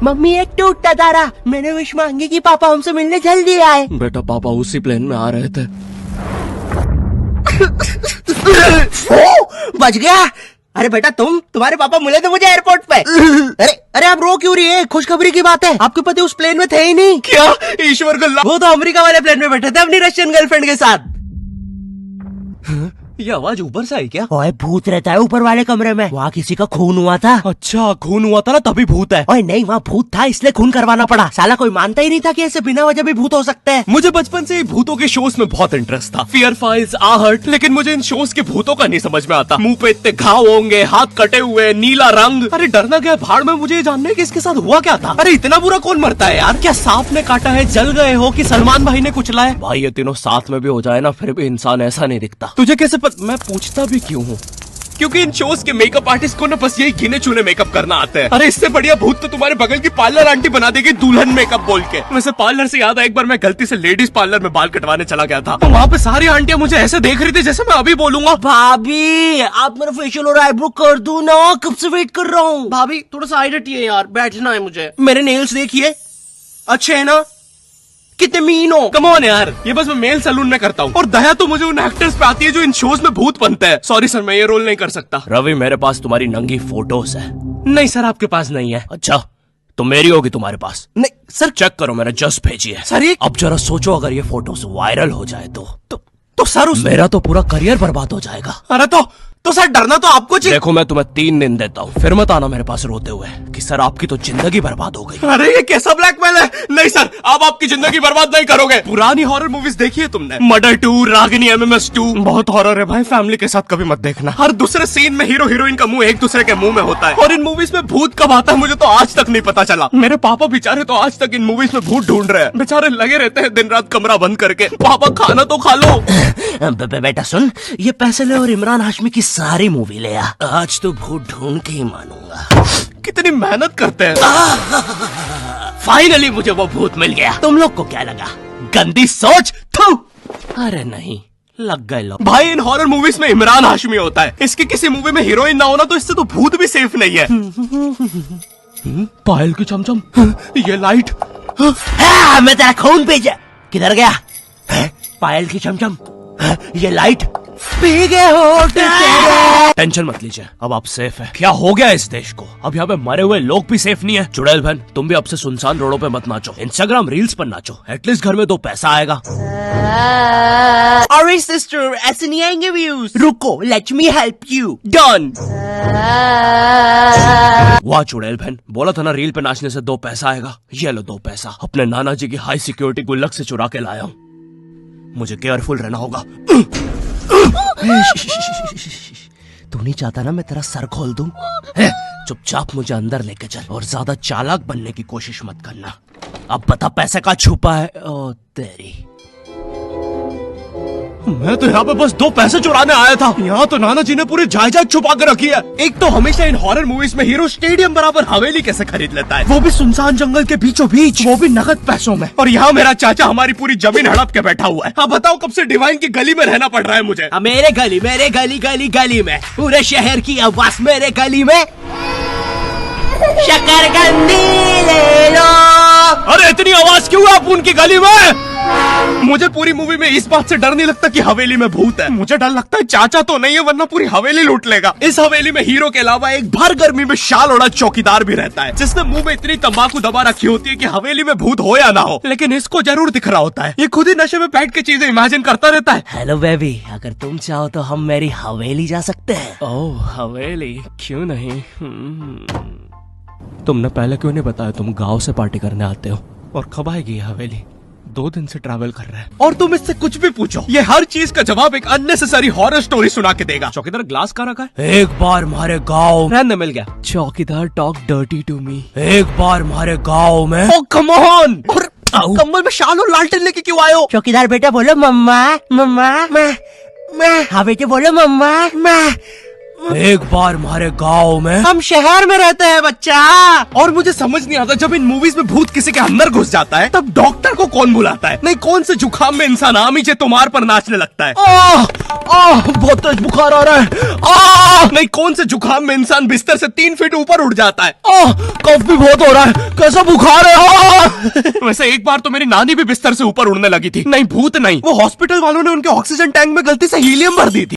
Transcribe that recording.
Mummy एक टूटता तारा, मैंने विश मांगी कि पापा हमसे मिलने जल्दी आए। बेटा पापा उसी प्लेन में आ रहे थे। बच गया। अरे बेटा तुम्हारे पापा मिले थे मुझे एयरपोर्ट पे। अरे अरे आप रो क्यों रही है? खुशखबरी की बात है, आपके पति उस प्लेन में थे ही नहीं। क्या? ईश्वर को वो तो अमेरिका वाले प्लेन में बैठे थे अपनी रशियन गर्लफ्रेंड के साथ। ये आवाज ऊपर से आई क्या? ओए भूत रहता है ऊपर वाले कमरे में, वहाँ किसी का खून हुआ था। अच्छा खून हुआ था ना तभी भूत है। ओए नहीं, वहाँ भूत था इसलिए खून करवाना पड़ा। साला कोई मानता ही नहीं था कि ऐसे बिना वजह भी भूत हो सकते हैं। मुझे बचपन से ही भूतों के शोज में बहुत इंटरेस्ट था, फियर फाइल्स, आहट, लेकिन मुझे इन शोज के भूतों का नहीं समझ में आता। मुंह पे इतने घाव होंगे, हाथ कटे हुए, नीला रंग। अरे डरना क्या भाड़ में, मुझे ये जानना है कि इसके साथ हुआ क्या था। अरे इतना बुरा कौन मरता है यार? क्या सांप ने काटा है, जल गए हो कि सलमान भाई ने कुचला है? भाई ये तीनों साथ में भी हो जाए ना फिर भी इंसान ऐसा नहीं दिखता। तुझे कैसे मैं पूछता भी क्यों हूँ? क्योंकि इन शोज के मेकअप आर्टिस्ट को ना बस यही गिने चुने मेकअप करना आता है। अरे इससे बढ़िया भूत तो तुम्हारे बगल की पार्लर आंटी बना देगी दुल्हन मेकअप बोल के। वैसे पार्लर से याद है, एक बार मैं गलती से लेडीज पार्लर में बाल कटवाने चला गया था, तो वहाँ पे सारी आंटियां मुझे ऐसे देख रही थी जैसे मैं अभी बोलूंगा भाभी आप मेरा फेशियल और आईब्रो कर दो ना, कब से वेट कर रहा हूँ। भाभी थोड़ा सा साइड हटिए यार, बैठना है मुझे। मेरे नेल्स देखिए, अच्छे है ना? कितने मीन हो। कम ऑन यार, ये बस मैं मेल सैलून में करता हूँ। और दया तो मुझे उन एक्टर्स पे आती है जो इन शोज में भूत बनते हैं। सॉरी सर, मैं ये रोल नहीं कर सकता। रवि मेरे पास तुम्हारी नंगी फोटोज है। नहीं सर आपके पास नहीं है। अच्छा तो मेरी होगी तुम्हारे पास? नहीं सर। चेक करो, मैंने जस्ट भेजी है। सर ये अब जरा सोचो, अगर ये फोटोज वायरल हो जाए तो सर मेरा तो पूरा करियर बर्बाद हो जाएगा। अरे तो सर डरना तो आपको चाहिए। देखो मैं तुम्हें 3 दिन देता हूँ, फिर मत आना मेरे पास रोते हुए कि सर आपकी तो जिंदगी बर्बाद हो गई। अरे ये कैसा ब्लैकमेल है? नहीं सर, आप आपकी जिंदगी बर्बाद नहीं करोगे। पुरानी हॉरर मूवीज देखी है तुमने? मर्डर 2, रागिनी, MMS 2, बहुत हॉरर है भाई, फैमिली के साथ कभी मत देखना। हर दूसरे सीन में हीरो हीरोइन का मुंह एक दूसरे के मुंह में होता है। और इन मूवीज में भूत कब आता है मुझे तो आज तक नहीं पता चला। मेरे पापा बेचारे तो आज तक इन मूवीज में भूत ढूंढ रहे हैं। बेचारे लगे रहते हैं दिन रात कमरा बंद करके। पापा खाना तो खा लो। बेटा सुन, ये पैसे ले और इमरान हाशमी की सारी मूवी ले आ। आज तो भूत ढूंढ के ही मानूंगा। कितनी मेहनत करते हैं। फाइनली मुझे वो भूत मिल गया। तुम लोग को क्या लगा? गंदी सोच। थू। अरे नहीं, लग गए लोग। भाई इन हॉरर मूवीज में इमरान हाशमी होता है, इसकी किसी मूवी में हीरोइन ना होना तो इससे तो भूत भी सेफ नहीं है। पायल की चमचम, ये लाइट। मैं तेरा खून भेजा। किधर गया? पायल की चमचम, ये लाइट पी गए हो। टेंशन मत लीजिए, अब आप सेफ है। क्या हो गया इस देश को? अब यहाँ पे मरे हुए लोग भी सेफ नहीं है। चुड़ैल बहन तुम भी अब से सुनसान रोडों पे मत नाचो, इंस्टाग्राम रील्स पर नाचो, एटलीस्ट घर में 2 पैसा आएगा। अरे सिस्टर ऐसे नहीं आएंगे व्यूज। रुको, let me help you. Done. वाह चुड़ैल बहन, बोला था ना रील पे नाचने से 2 पैसा आएगा। ये लो 2 पैसा, अपने नाना जी की हाई सिक्योरिटी गुल्लक से चुरा के लाया हूँ। मुझे केयरफुल रहना होगा। तू नहीं चाहता ना मैं तेरा सर खोल दूं? चुपचाप मुझे अंदर लेके चल और ज्यादा चालाक बनने की कोशिश मत करना। अब बता पैसे का छुपा है? ओ तेरी, मैं तो यहाँ पे बस 2 पैसे चुराने आया था। यहाँ तो नाना जी ने पूरी जायदाद छुपा कर रखी है। एक तो हमेशा इन हॉरर मूवीज में हीरो स्टेडियम बराबर हवेली कैसे खरीद लेता है, वो भी सुनसान जंगल के बीचों बीच, वो भी नगद पैसों में। और यहाँ मेरा चाचा हमारी पूरी जमीन हड़प के बैठा हुआ है। अब बताओ कब से डिवाइन की गली में रहना पड़ रहा है मुझे। मेरे गली में, पूरे शहर की आवाज मेरे गली में। शकरकंदी ले लो। अरे इतनी आवाज क्यों है आप उनकी गली में? मुझे पूरी मूवी में इस बात से डर नहीं लगता कि हवेली में भूत है, मुझे डर लगता है चाचा तो नहीं है वरना पूरी हवेली लूट लेगा। इस हवेली में हीरो के अलावा एक भर गर्मी में शाल ओढ़ा चौकीदार भी रहता है, जिसने मुंह में इतनी तंबाकू दबा रखी होती है कि हवेली में भूत हो या ना हो, लेकिन इसको जरूर दिख रहा होता है। ये खुद ही नशे में बैठ के चीजें इमेजिन करता रहता है। हेलो बेबी, अगर तुम चाहो तो हम मेरी हवेली जा सकते हैं। ओह हवेली, क्यों नहीं? तुमने पहले क्यों नहीं बताया तुम गांव से पार्टी करने आते हो? और कब आएगी ये हवेली? 2 दिन से ट्रैवल कर रहा है और तुम इससे कुछ भी पूछो, ये हर चीज का जवाब एक अननेसेसरी हॉरर स्टोरी सुना के देगा। चौकीदार ग्लास कहाँ रखा है? एक बार हमारे गाँव रहने मिल गया। चौकीदार टॉक डर्टी टू मी। एक बार हमारे गाँव में। ओह कम ऑन, कम्बल में शाल और लालटेन लेके क्यों आए हो? चौकीदार बेटा बोलो मम्मा मम्मा। मैं। हाँ बेटे बोलो मम्मा। एक बार हमारे गांव में हम शहर में रहते हैं बच्चा। और मुझे समझ नहीं आता, जब इन मूवीज में भूत किसी के अंदर घुस जाता है तब डॉक्टर को कौन बुलाता है? नहीं, कौन से जुकाम में इंसान आमीचे तुम्हार पर नाचने लगता है? बहुत तेज बुखार आ रहा है। नहीं, कौन से जुकाम में इंसान बिस्तर से 3 फीट ऊपर उठ जाता है? कफ भी बहुत हो रहा है, कैसा बुखार है? वैसे एक बार तो मेरी नानी भी बिस्तर से ऊपर उड़ने लगी थी। नहीं, भूत नहीं, वो हॉस्पिटल वालों ने उनके ऑक्सीजन टैंक में गलती से हीलियम भर दी थी।